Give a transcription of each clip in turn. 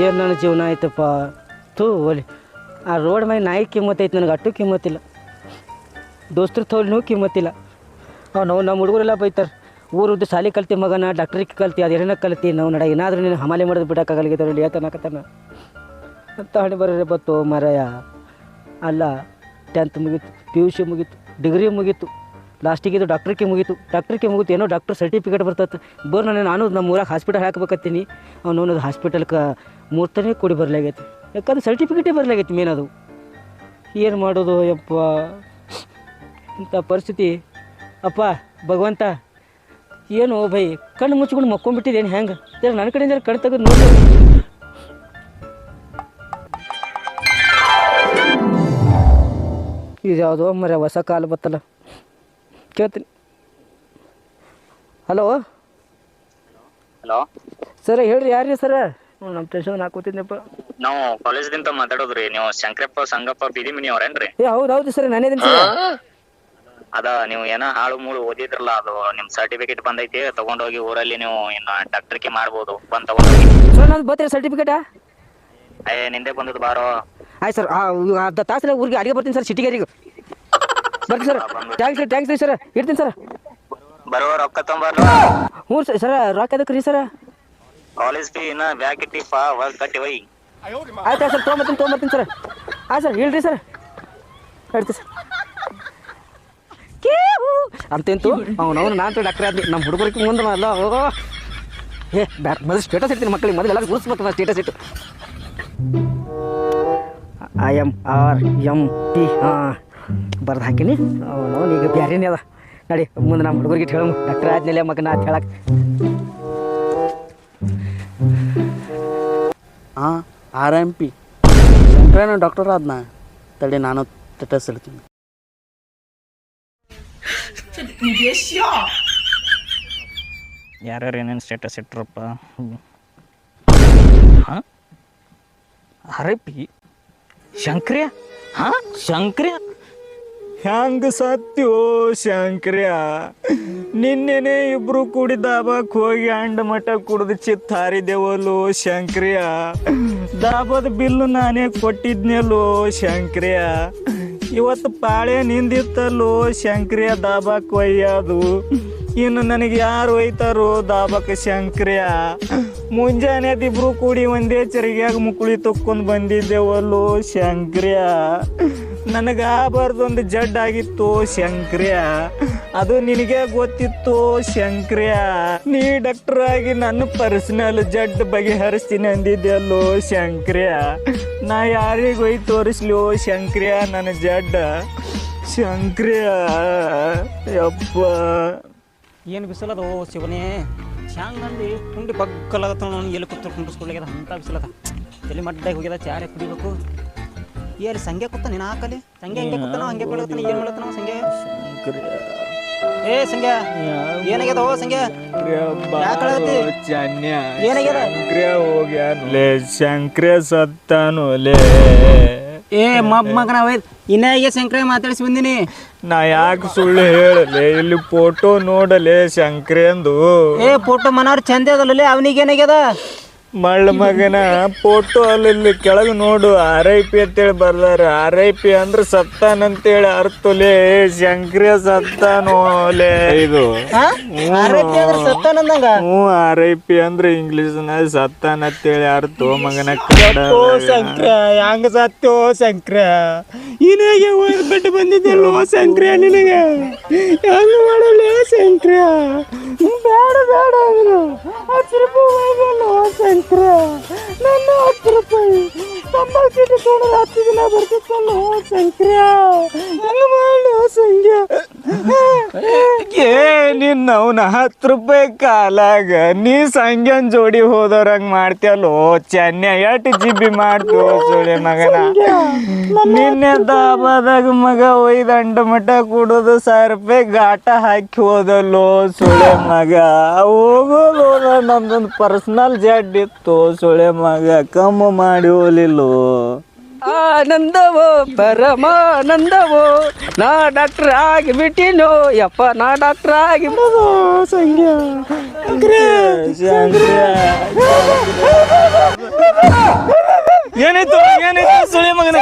ಏನು ನನ್ನ ಜೀವನ ಆಯ್ತಪ್ಪ. ಥೂ ಒಲಿ ಆ ರೋಡ್ ಮ್ಯಾಗ ನಾಯಿ ಕಿಮ್ಮತ್ತೈತೆ, ನನಗೆ ಅಟ್ಟು ಕಿಮ್ಮತ್ತಿಲ್ಲ. ದೋಸ್ತರ ತೋಲ್ನೂ ಕಿಮ್ಮತ್ತಿಲ್ಲ. ನಾವು ನಮ್ಮ ಹುಡುಗರೆಲ್ಲ ಬೈತಾರೆ, ಊರದ್ದು ಶಾಲೆ ಕಲ್ತಿ ಮಗನ, ಡಾಕ್ಟ್ರಿಗೆ ಕಲ್ತಿ, ಅದು ಏನೇನ ಕಲ್ತಿ, ನಾವು ನಡ ಏನಾದರೂ ನೀನು ಹಮಾಲೆ ಮಾಡೋದು ಬಿಡೋಕ್ಕಾಗಲಿಗಿದ್ದಾರೆ ನೋಡಿ ಏತನಕತ್ತಾನ ಅಂತ ಹಣೆ ಬರೋರೆ ಬತ್ತು ಮರಯ. ಅಲ್ಲ 10th ಮುಗೀತು, PUC ಮುಗೀತು, ಡಿಗ್ರಿ ಮುಗೀತು, ಲಾಸ್ಟಿಗೆ ಇದು ಡಾಕ್ಟ್ರಿಗೆ ಮುಗೀತು, ಏನೋ ಡಾಕ್ಟ್ರ್ ಸರ್ಟಿಫಿಕೇಟ್ ಬರ್ತೈತೆ. ನಾನು ನಮ್ಮ ಊರಾಗ ಹಾಸ್ಪಿಟಲ್ ಹಾಕಬೇಕತ್ತೀನಿ. ಅವನದು ಹಾಸ್ಪಿಟಲ್ಗೆ ಮೂರ್ತನೇ ಕೊಡಿ ಬರಲಾಗೈತಿ, ಯಾಕಂದ್ರೆ ಸರ್ಟಿಫಿಕೇಟೇ ಬರಲಾಗೈತಿ ಮೇನ್. ಅದು ಏನು ಮಾಡೋದು ಯಪ್ಪ, ಇಂಥ ಪರಿಸ್ಥಿತಿ. ಅಪ್ಪ ಭಗವಂತ ಏನು ಭೈ ಕಣ್ಣು ಮುಚ್ಕೊಂಡು ಮಕ್ಕೊಂಡ್ಬಿಟ್ಟಿದ್ದೇನು ಹೆಂಗೆ ನನ್ನ ಕಡೆಯಿಂದ ಕಣ್ ತೆಗೆದು ನೋಡಿ. ಇದು ಯಾವುದೋ ಮರ ಹೊಸ ಕಾಲು ಬತ್ತಲ್ಲ, ಕೇಳ್ತೀನಿ. ಹಲೋ ಸರ ಹೇಳ್ರಿ, ಯಾರ್ರಿ ಸರ? ನಮ್ಮ ಟೆನ್ಷನ್ ಹಾಕೋತಿದ್ನಪ್ಪ. ನಾವು ಕಾಲೇಜ್ದಿಂದ ಮಾತಾಡೋದ್ರಿ. ನೀವು ಶಂಕರಪ್ಪ ಸಂಗಪ್ಪ ಬಿದಿಮಿನಿ ಅವ್ರೇನ್ರಿ? ಹೌದು ಸರ್, ನಾನೇ ಇದೀನಿ ಸರ್. ಅದ ನೀವು ಏನೋ ಹಾಳು ಮೂಳು ಓದಿದ್ರಲ್ಲ, ಅದು ನಿಮ್ ಸರ್ಟಿಫಿಕೇಟ್ ಬಂದೈತಿ, ತಗೊಂಡೋಗಿ ಊರಲ್ಲಿ ನೀವು ಇನ್ನು ಡಾಕ್ಟರ್ಗೆ ಮಾಡ್ಬೋದು. ಬಂದ್ ತಗೊಂಡೋಗಿ ಸರ್. ನಂದು ಬರ್ತೀರಿ ಸರ್ಟಿಫಿಕೇಟಾ? ನಿಂದೆ ಬಂದದ್ದು ಬಾರೋ. ಆಯ್ತು ಸರ್, ಅರ್ಧ ತಾಸಲ್ಲ ಊರಿಗೆ ಅಡಿಗೆ ಬರ್ತೀನಿ ಸರ್, ಸಿಟಿಗೇರಿಗೆ ಬರ್ತೀನಿ ಸರ್. ಥ್ಯಾಂಕ್ಸ್ ರೀ ಸರ್, ಇಡ್ತೀನಿ ಸರ್. ಬರೋ ರೊಕ್ಕ ತೊಂಬರ್ಲ? ಹ್ಞೂ ಸರ್, ರೊಕ್ಕ ಅದಕ್ಕೆ ರೀ ಸರ್. ಕಾಲೇಜ್ ಫೀ ಇನ್ನ ಬ್ಯಾಗ್ ಇಟ್ಟಿಪ್ಪ, ಕಟ್ಟಿ ಒಯ್. ಆಯ್ತು ಸರ್, ತೊಗೊಂಬರ್ತೀನಿ ಸರ್. ಆಯ್ತು ಸರ್, ಹೇಳ್ರಿ ಸರ್, ಹೇಳ್ತೀವಿ ಸರ್. ಅಂತೇಂತು ಅವನವನು ನಾನು ಡಾಕ್ಟರ್ ಆದ್ನಿ, ನಮ್ಮ ಹುಡುಗರಿಗೆ ಮುಂದೆ ಅಲ್ಲ ಮೊದಲು ಸ್ಟೇಟಸ್ ಇಡ್ತೀನಿ ಮಕ್ಕಳಿಗೆ, ಮೊದಲು ಎಲ್ಲ ಗುರುಸ್ಬೇಕು ಸ್ಟೇಟಸ್ ಇಟ್ಟು. IMRMP ಹಾಂ ಬರ್ದು ಹಾಕೀನಿ. ಅವನವನು ಈಗ ಬ್ಯಾರೇನೇ ಅದ ನಡಿ, ಮುಂದೆ ನಮ್ಮ ಹುಡುಗರಿಗೆ ಹೇಳ ಡಾಕ್ಟರ್ ಆದ್ಮೇಲೆ ಮಗನ ಅಂತ ಹೇಳಕ್ಕೆ. RMP ಶಂಕರನ ಡಾಕ್ಟರ್ ಆದ್ನ ತಡಿ, ನಾನು ಸ್ಟೇಟಸ್ ಇಡ್ತೀನಿ. ಯಾರ್ಯಾರು ಏನೇನು ಸ್ಟೇಟಸ್ ಇಟ್ರಪ್ಪ? ಹಾಂ RIP ಶಂಕ್ರಿಯ? ಹಾಂ ಶಂಕ್ರಿಯ ಹ್ಯಾಂಗ ಸತ್ಯೋ ಶಂಕ್ರಿಯ? ನಿನ್ನೆನೆ ಇಬ್ರು ಕೂಡಿ ದಾಬಾಕ್ ಹೋಗಿ ಅಂಡ ಮಠ ಕುಡ್ದು ಚಿತ್ತ ಹಾರಿದೆವಲ್ಲೋ ಶಂಕ್ರಿಯ. ದಾಬದ ಬಿಲ್ಲು ನಾನೇ ಕೊಟ್ಟಿದ್ನಲ್ಲೋ ಶಂಕ್ರಿಯ. ಇವತ್ತು ಪಾಳೆ ನಿಂದಿತ್ತಲ್ಲೋ ಶಂಕ್ರಿಯ ದಾಬಾಕ್ ಒಯ್ಯೋದು. ಇನ್ನು ನನಗೆ ಯಾರು ಒಯ್ತಾರೋ ದಾಬಾಕ್ ಶಂಕ್ರಿಯ? ಮುಂಜಾನೆ ಇಬ್ರು ಕೂಡಿ ಒಂದೇ ಚರಿಗ್ಯಾಗ ಮುಕುಳಿ ತೊಕ್ಕೊಂಡು ಬಂದಿದ್ದೆವಲ್ಲೋ ಶಂಕ್ರಿಯ. ನನಗೆ ಆಗಬಾರ್ದೊಂದು ಜಡ್ಡಾಗಿತ್ತು ಶಂಕ್ರಿಯ, ಅದು ನಿನಗೆ ಗೊತ್ತಿತ್ತು ಶಂಕ್ರಿಯ. ನೀ ಡಾಕ್ಟರ್ ಆಗಿ ನನ್ನ ಪರ್ಸನಲ್ ಜಡ್ ಬಗೆಹರಿಸ್ತೀನಿ ಅಂದಿದ್ದೆಲ್ಲೋ ಶಂಕ್ರಿಯ. ನಾ ಯಾರಿಗೆ ಹೋಗಿ ತೋರಿಸ್ಲೋ ಶಂಕ್ರಿಯ ನನ್ನ ಜಡ್ಡ ಶಂಕ್ರಿಯ? ಯಪ್ಪ ಏನು ಬಿಸಿಲದ ಓ ಶಿವನೇ, ಹ್ಯಾಂಗಂದು ಕುಂಡಿ ಬಗ್ಗಲಾಗತ್ತ. ನಾನು ಎಲ್ಲಿ ಕೂತ್ರು ಕುಂಡಿಸ್ಕೊಳ್ಳಿಗೆ ಅಂಥ ಬಿಸಿಲದ. ಎಲ್ಲಿ ಮಡ್ಡಾಗಿ ಹೋಗ್ಯದ, ಚಾರೆ ಕುಡಿಬೇಕು. ಎಲ್ಲಿ ಸಂಗೆ ಕೂತ ನೀನು ಹಾಕಲಿ ಸಂಗೆ ಹಂಗೆ ಕೂತ ನಾವು ಹಂಗೆ ಕೊಡ್ತಾನೆ. ಏನು ಮಾಡತ್ತ ನಾವು ಸಂಗೆ? ಸಂಗೆ ಏನಾಗ್ಯದ? ಓ ಸಂಗೆ ಹೋಗ್ಯಾನಲೇ ಶಂಕ್ರಿಯ ಸತ್ತಾನು ಲೇ. ಮಗನ ಇನ್ನಾಗೆ ಶಂಕ್ರಿಯ ಮಾತಾಡಿಸಿ ಬಂದಿನಿ. ನಾ ಯಾಕೆ ಸುಳ್ಳು ಹೇಳಲೆ? ಇಲ್ಲಿ ಫೋಟೋ ನೋಡಲೆ ಶಂಕ್ರಿಯಂದು. ಫೋಟೋ ಮನವ್ರು ಚಂದ ಅದಲ್ಲೇ, ಅವನಿಗೆ ಏನಾಗ್ಯದ? ಮಳ್ಳ ಮಗನ ಫೋಟೋ ಅಲ್ಲಿ ಕೆಳಗೆ ನೋಡು, RIP ಅಂತೇಳಿ ಬರ್ದಾರ. RIP ಅಂದ್ರೆ ಸತ್ತಾನಂತೇಳಿ ಅರ್ಥಲೇ. ಶಂಕ್ರಿಯ ಸತ್ತಾನೋಲೆ ಇದು. RIP ಅಂದ್ರೆ ಇಂಗ್ಲಿಷ್ನಾಗ ಸತ್ತಾನಂತೇಳಿ ಅರ್ಥ ಮಗನ. ಶಂಕ್ರಿಯ ಹಂಗ ಸತ್ತೋ ಶಂಕ್ರಿಯ? ಇನ್ನಾಗೆ ಬಿಟ್ಟು ಬಂದಿದ್ದೆಲ್ಲೋ ಶಂಕ್ರಿಯ ನಿನಗೆ? ಹೆಂಗ ಮಾಡಲೇ ಶಂಕ್ರಿಯ? ಬೇಡ ಅಂದ್ರೆ 10 ರೂಪಾಯಿ ಶಂಕ್ರಿಯ. ನನ್ನ 10 ರೂಪಾಯಿ ಸಂಬಳ ಚೀಟಿ ತೊಗೊಂಡ್ರೆ 10 ದಿನ ಬರ್ತಿತ್ತಲ್ಲ ಶಂಕ್ರಿಯ. ಹೆಂಗ ಮಾಡು ಸಂಖ್ಯ? ನಿನ್ನ ಅವನ 10 ರೂಪಾಯಿ ಕಾಲಾಗ ನೀ ಸಂಖ್ಯನ್ ಜೋಡಿ ಹೋದವ್ರಂಗ ಮಾಡ್ತೀಯಲ್ಲೋ ಚೆನ್ನ. ಎಷ್ಟು GB ಮಾಡ್ತು ಸುಳೆ ಮಗನ? ನಿನ್ನೆ ದಾಬಾದಾಗ ಮಗ ಒಯ್ದು ಅಂಡ ಮಠ ಕುಡೋದು 1000 ರೂಪಾಯಿ ಗಾಟ ಹಾಕಿ ಹೋದಲ್ಲೋ ಸುಳೆ ಮಗ. ಹೋಗೋದು ನಮ್ದೊಂದು ಪರ್ಸನಲ್ ಜಡ್ ಇತ್ತು ಸುಳೆ ಮಗ, ಕಮ್ಮು ಮಾಡಿ ಹೋಲಿಲ್ಲೋ. ಆನಂದವೋ ಪರಮಾನಂದವೋ, ನಾ ಡಾಕ್ಟರ್ ಆಗಿಬಿಟ್ಟಿನೋ ಯಪ್ಪ, ನಾ ಡಾಕ್ಟರ್ ಆಗಿಬಿಡೋ ಸಂಖ್ಯಾ. ಏನಾಯ್ತು ಸುಳಿ ಮಗನ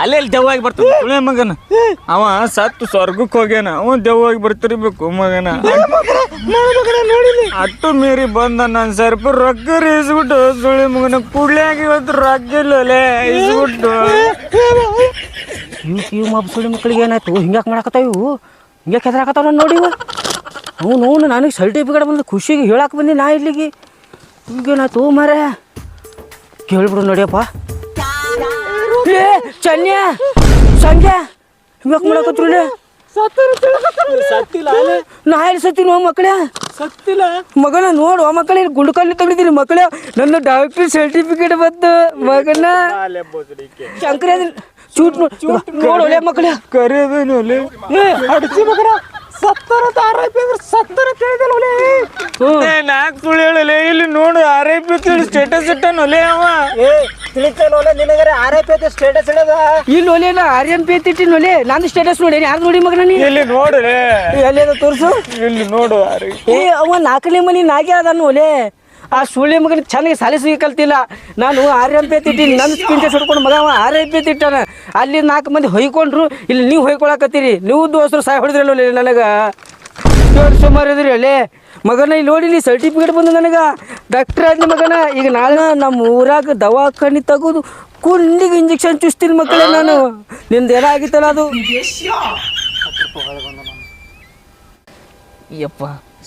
ಅಲ್ಲೇ ದೆವ್ವಾಗಿ ಬರ್ತಾನೆ ಸುಳಿ ಮಗನ. ಅವ ಸತ್ತು ಸ್ವರ್ಗಕ್ಕೆ ಹೋಗ್ಯಾನ, ಅವ ದೆವ್ವಾಗಿ ಬರ್ತಿರ್ಬೇಕು ಮಗನ. ಅಟ್ಟು ಮೀರಿ ಬಂದ ನಾನು ಸ್ವಲ್ಪ ರೊಕ್ಕ ಇಸ್ಬಿಟ್ಟು ಸುಳಿ ಮಗನ ಕುಡ್ಲಿಯಾಗಿ ಇವತ್ತು ರೊಕ್ಕ ಇಲ್ಲಲೇ ಇಸ್ಬಿಟ್ಟು. ಇವು ಮಬ್ಬ ಸುಳಿ ಮಕ್ಕಳಿಗೆ ಏನಾಯ್ತು ಹಿಂಗ್ಯಾಕೆ ಮಾಡಾಕತ್ತಾವ ಇವು? ಹಿಂಗ್ಯಾಕೆ ಹೆದರಾಕತ್ತಾವ ನೋಡಿ ಇವು. ಅವನು ನನಗೆ ಸರ್ಟಿಫಿಕೇಟ್ ಬಂದು ಖುಷಿಗೆ ಹೇಳಕ್ಕೆ ಬಂದಿ ನಾ ಇಲ್ಲಿಗೆ. ಈಗೇನಾಯ್ತು ಮಾರ ಕೇಳ್ಬಿಡು ನೋಡಿಯಪ್ಪ. ಏ ಚನ್ಯ ಸಂಜೆ ಹಿಂಗ್ಯಾಕೆ ಮಾಡಕತ್ರಿ? ನಾ ಎಲ್ಲಿ ಸತ್ತೀನಿ ಮಕ್ಕಳೇ? ಸತ್ತಿಲ್ಲ ಮಗನ ನೋಡು ಮಕ್ಕಳೇ, ಗುಂಡ್ಕಲ್ಲಿ ತಗೊಂಡಿದ್ದೀನಿ ಮಕ್ಕಳೇ. ನನ್ನ ಡಾಕ್ಟ್ರಿ ಸರ್ಟಿಫಿಕೇಟ್ ಬಂತು ಮಗನ. ಶಂಕರ ಚೂಟ್ ನೋಡೋಲೆ ಮಕ್ಕಳೇ. ಕರೆದೇನು ಅಡಿಸಿ ಮಗನ ಸತ್ತರ RIP ಅಂದ್ರೆ ಸತ್ತರ ಕೇಳಿದಲ್ಲ. ನಾಲ್ಕು ಸುಳ್ಳು ಹೇಳಲೆ. ಇಲ್ಲಿ ನೋಡು RIP ಸ್ಟೇಟಸ್ ಇಟ್ಟನೊಲೆ ಅವ. ತಿಳಿತಲ್ಲ ನಿನಗರೆ RIP ಸ್ಟೇಟಸ್ ಇಡದ. ಇಲ್ಲಿ ಒಲೆ ನಾ RMP ತಿಟ್ಟಿನೊಲೆ. ನಂದು ಸ್ಟೇಟಸ್ ನೋಡಿ ಯಾರು ನೋಡಿ ಮಗನ ನೀ? ಇಲ್ಲಿ ನೋಡ್ರೆ ಎಲ್ಲಿದ ತೋರ್ಸು. ಇಲ್ಲಿ ನೋಡು ಏ ಅವ 4ನೇ ಮನೆ ನಾಗೆ ಅದಾನು ಒಲೆ. ಆ ಸುಳ್ಳಿ ಮಗನ ಚೆನ್ನಾಗಿ ಸಾಲಿಸಿ ಕಲ್ತಿಲ್ಲ. ನಾನು RMP ತಿಟ್ಟಿನಿ, ನನ್ನ ಸ್ಕಿನ್ ಟೆಸ್ಟ್ ಹೊಡ್ಕೊಂಡು ಮಗ ಅವ RIP ತಿಟ್ಟಾನ. ಅಲ್ಲಿ 4 ಮಂದಿ ಹೊಯ್ಕೊಂಡ್ರು, ಇಲ್ಲಿ ನೀವು ಹೊಯ್ಕೊಳಕತ್ತೀರಿ. ನೀವು ದೋಸ್ತರು ಸಾಯ್ ಹೊಡೆದ್ರಲ್ಲ ನನಗೆ. ದೊಡ್ಡ ಸುಮಾರು ಇದ್ರಿ ಅಲ್ಲೇ ಮಗನ. ಇಲ್ಲಿ ನೋಡಿ ಇಲ್ಲಿ ಸರ್ಟಿಫಿಕೇಟ್ ಬಂದು ನನಗೆ ಡಾಕ್ಟ್ರ್ ಆದ್ನಿ ಮಗನ. ಈಗ ನಾಳೆ ನಮ್ಮ ಊರಾಗ ದವಾಖಾನೆ ತೆಗೆದು ಕುಂಡಿಗೆ ಇಂಜೆಕ್ಷನ್ ಚುಸ್ತೀನಿ ಮಕ್ಕಳೇ ನಾನು. ನಿಂದು ಎಲ್ಲ ಆಗಿತ್ತಲ್ಲ ಅದು. ಯಪ್ಪ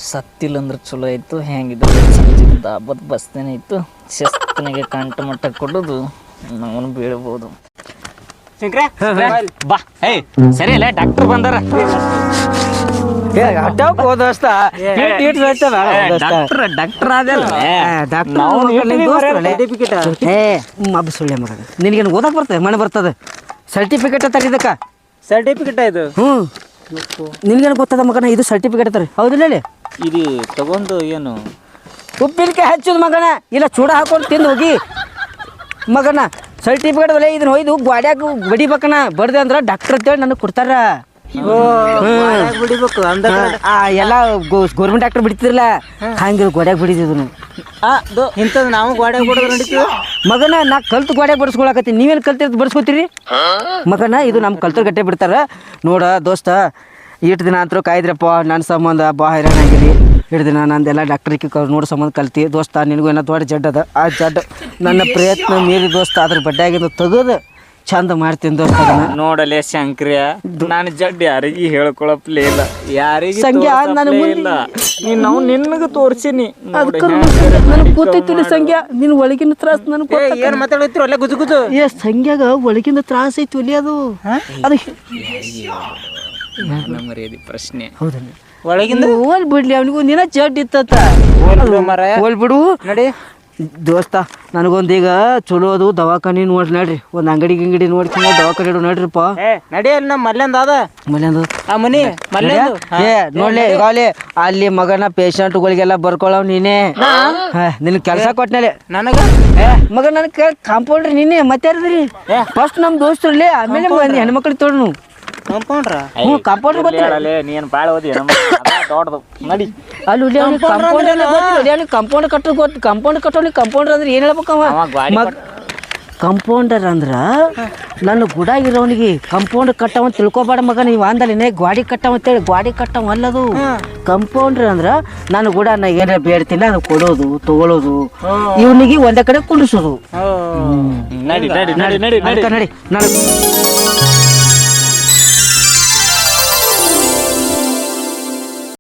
ಸತ್ತಿಲ್ಲ ಅಂದ್ರೆ ಚಲೋ ಆಯಿತು. ಹೆಂಗಿದ್ರು ಸಂಜೆ ದಾಬತ್ ಬಸ್ತೇನೆ ಇತ್ತು. ಶಸ್ತನಿಗೆ ಕಂಠ ಮಟ್ಟ ಕೊಡೋದು ನಾವು ಬೀಳ್ಬೋದು. ಬಾ ಹೇ ಸರಿ ಅಲ್ಲ ಡಾಕ್ಟರ್ ಬಂದಾರ. ದೋಸ್ತ ಡಾಕ್ಟರ್ ಅದಲ್ಲ ಸುಳ್ಳೆ ಮಗ. ನಿನಗೇನು ಓದಕ್ಕೆ ಬರ್ತದೆ? ಮನೆ ಬರ್ತದೆ ಸರ್ಟಿಫಿಕೇಟ್ ಅಂತಾರೆ ಇದಕ್ಕ. ಸರ್ಟಿಫಿಕೇಟ್ ಇದು. ನಿನ್ಗೇನು ಗೊತ್ತದ ಮಗನ? ಇದು ಸರ್ಟಿಫಿಕೇಟ್ ಅಂತಾರೆ ಹೌದಿಲ್ಲ ಹೇಳಿ. ಇದು ತಗೊಂಡು ಏನು ಉಪ್ಪಿನಕಾಯಿ ಹಚ್ಚೋದು ಮಗನ, ಇಲ್ಲ ಚೂಡ ಹಾಕೊಂಡು ತಿಂದು ಹೋಗಿ ಮಗನ. ಸರ್ಟಿಫಿಕೇಟ್ ಒಲೆ ಇದನ್ನ ಹೋಯ್ದು ಗೋಡ್ಯಾಗ ಬಡಿಬೇಕನ. ಬಡ್ದೆ ಅಂದ್ರೆ ಡಾಕ್ಟರ್ ಅಂತೇಳಿ ನನಗೆ ಕೊಡ್ತಾರ. ಬಿಡಿಬೇಕು ಅಂದ ಎಲ್ಲ ಗೌರ್ಮೆಂಟ್ ಡಾಕ್ಟರ್ ಬಿಡ್ತಿರಲ್ಲ ಹಂಗೆ ಗೋಡ್ಯಾಗ ಬಿಡಿದಿದ್ನು. ಇಂಥದ್ದು ನಾವು ಗೋಡ್ಯಾಗ ಬಿಡೋದು ನಡೀತೀವಿ ಮಗನ. ನಾ ಕಲ್ತು ಗೋಡ್ಯಾಗ ಬಡಿಸ್ಕೊಳಕತ್ತೀನಿ, ನೀವೇನು ಕಲ್ತಿರ್ದು ಬಡಿಸ್ಕೊತೀರಿ ಮಗನ? ಇದು ನಮ್ಮ ಕಲ್ತರ್ ಗಟ್ಟೆ ಬಿಡ್ತಾರ ನೋಡ ದೋಸ್ತ. ಇಷ್ಟು ದಿನ ಅಂತರೂ ಕಾಯ್ದ್ರಪ್ಪ ನನ್ನ ಸಂಬಂಧ ಬಾ ಹೈರಾಣ ಆಗಿರಿ. ಇಷ್ಟು ದಿನ ನಂದೆಲ್ಲ ಡಾಕ್ಟ್ರಿಗೆ ನೋಡೋ ಸಂಬಂಧ ಕಲ್ತಿ ದೋಸ್ತ. ನಿನಗೂ ಏನೋ ದೊಡ್ಡ ಜಡ್ ಅದ. ಆ ಜಡ್ ನನ್ನ ಪ್ರಯತ್ನ ಮೀರಿ ದೋಸ್ತ ಅದ್ರ ಬಡ್ಡೆಯಾಗಿಂದ ತೆಗೆದು ಚಂದ ಮಾಡ್ತೀನಿ ದೋಸ್ತ. ಅದನ್ನ ನೋಡಲೆ ಶಂಕ್ರಿಯ, ನಾನು ಜಡ್ ಯಾರಿಗೆ ಹೇಳ್ಕೊಳಪ್ಲೇ ಇಲ್ಲ, ಯಾರಿಗೆ ಸಂಖ್ಯೆ ನನ್ನ ಇಲ್ಲ. ನಾವು ನಿನಗೆ ತೋರ್ಸಿನಿ. ಅದಕ್ಕೆ ನನಗೆ ಗೊತ್ತೈತಿಲ್ಲ ಸಂಖ್ಯಾ. ನಿನ್ನ ಒಳಗಿನ ತ್ರಾಸ ನನಗೆ ಏನು ಮಾತಾಡ್ತಿರೋ ಅಲ್ಲೇ ಗುಜು ಗುಜು. ಏ ಸಂಖ್ಯಾಗ ಒಳಗಿನ ತ್ರಾಸ ಐತಿ ಒಲಿ ಅದು. ಅದು ಮರ್ಯಾದೆ ಪ್ರಶ್ನೆ. ಹೌದಲ್ಲ ಒಳಗಿಂದ ಹೋಲ್ ಬಿಡ್ಲಿ ಅವನಿಗೂ ನಿನ್ನ ಜಡ್ ಇತ್ತ. ಹೋಲ್ ಬಿಡು ನಡಿ ದೋಸ್ತ. ನನಗೊಂದೀಗ ಚಲೋ ಅದು ದವಾಖಾನೆ ನೋಡಿ ನಡ್ರಿ. ಒಂದು ಅಂಗಡಿ ಗಿಂಗಡಿ ನೋಡ್ಕೊಂಡು ದವಾಖಾನೆ ಇಡು ನಡ್ರಿಪ್ಪ. ನಡಿ ಅಲ್ಲಿ ನಮ್ಮ ಮಲ್ಯಂದ ಅದ ಮಲ್ಯಾಂದು ಆ ಮನಿ ಮಲ್ಯಂದು. ಏ ನೋಡ್ಲಿ ಈಗಾಗಲೇ ಅಲ್ಲಿ ಮಗನ ಪೇಷಂಟ್ಗಳಿಗೆಲ್ಲ ಬರ್ಕೊಳ್ಳವ್ ನೀನೇ. ನಿನ್ ಕೆಲಸ ಕೊಟ್ನಲ್ಲಿ ನನಗ ಮಗ ನನಗೆ ಕಾಂಪೌಂಡ್ರಿ ನೀನೇ. ಮತ್ತೆ ಯಾರದ್ರಿ? ಫಸ್ಟ್ ನಮ್ಮ ದೋಸ್ತರಲ್ಲಿ, ಆಮೇಲೆ ಹೆಣ್ಮಕ್ಳಿಗೆ ತೊಗೊಂಡು ಕಂಪೌಂಡ್ರ. ಹ್ಞೂ ಕಾಂಪೌಂಡ್ರ್ ಗೊತ್ತಿಲ್ಲ. ನೀನು ಭಾಳ ಓದಿ ದೊಡ್ಡದು ನಡಿ. ಅಲ್ಲಿ ಕಾಂಪೌಂಡ್ ಎಲ್ಲ ಗೊತ್ತಿಲ್ಲ. ಕಾಂಪೌಂಡ್ ಕಟ್ಟೋದು ಗೊತ್ತು. ಕಾಂಪೌಂಡ್ ಕಟ್ಟೋನಿಗೆ ಕಾಂಪೌಂಡರ್ ಅಂದ್ರೆ ಏನು ಹೇಳ್ಬೇಕವ? ಕಂಪೌಂಡರ್ ಅಂದ್ರ ನನ್ನ ಗುಡಾಗಿರೋನಿಗೆ ಕಂಪೌಂಡ್ ಕಟ್ಟವ ತಿಳ್ಕೊಬೇಡ ಮಗ. ನೀವು ಅಂದಲಿನೇ ಗಾಡಿ ಕಟ್ಟವ ಅಂತೇಳಿ. ಗಾಡಿ ಕಟ್ಟವ ಅಲ್ಲದು. ಕಂಪೌಂಡರ್ ಅಂದ್ರ ನನ್ನ ಗುಡ ನಾ ಏನಾರ ಬೇಡ್ತಿಲ್ಲ ಅದು ಕೊಡೋದು ತಗೊಳ್ಳೋದು, ಇವನಿಗೆ ಒಂದೇ ಕಡೆ ಕುಂಡಿಸೋದು. ನಡಿ ನಡಿ ನಡಿ ನಡಿ ನಡಿ ನಾನು